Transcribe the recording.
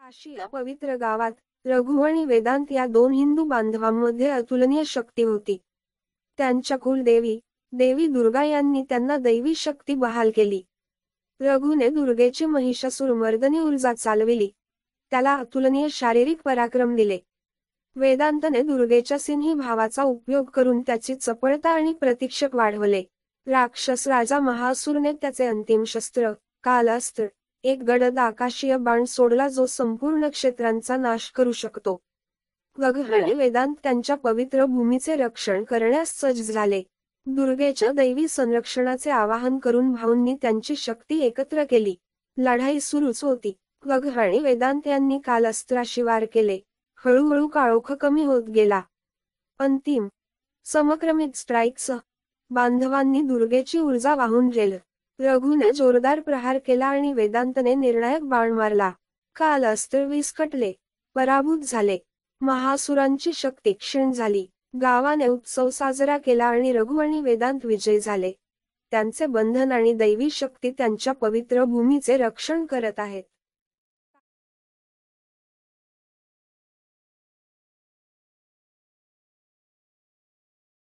काशी या पवित्र गावात रघु आणि वेदांत या दोन हिंदू बांधवांमध्ये अतुलनीय शक्ती होती. त्यांच्या कुलदेवी देवी दुर्गा यांनी त्यांना दैवी शक्ती बहाल केली. रघुने दुर्गेची महिषासुरमर्दिनी ऊर्जा चालविली. त्याला अतुलनीय शारीरिक पराक्रम दिले. वेदांतने दुर्गेच्या सिंही भावाचा उपयोग करून त्याची चपळता आणि प्रतीक्षक वाढवले. राक्षस राजा महासुरने त्याचे अंतिम शस्त्र कालास्त्र एक गडद आकाशीय बाण सोडला जो संपूर्ण क्षेत्रांचा नाश करू शकतो. रघु आणि वेदांत त्यांच्या पवित्र भूमीचे रक्षण करण्यास सज्ज झाले. दुर्गेच्या दैवी संरक्षणाचे आवाहन करून भाऊंनी त्यांची शक्ती एकत्र केली. लढाई सुरूच होती. रघु आणि वेदांत यांनी कालास्त्राशी वार केले. हळूहळू काळोख कमी होत गेला. अंतिम समक्रमित स्ट्राईकसह बांधवांनी दुर्गेची ऊर्जा वाहून गेलं. रघुने जोरदार प्रहार केला आणि वेदांतने निर्णायक बाण मारला. कालास्त्र विस्कटले. पराभूत झाले. महासुरांची शक्ती क्षीण झाली. गावाने उत्सव साजरा केला आणि रघु आणि वेदांत विजयी झाले. त्यांचे बंधन आणि दैवी शक्ती त्यांच्या पवित्र भूमीचे रक्षण करत आहेत.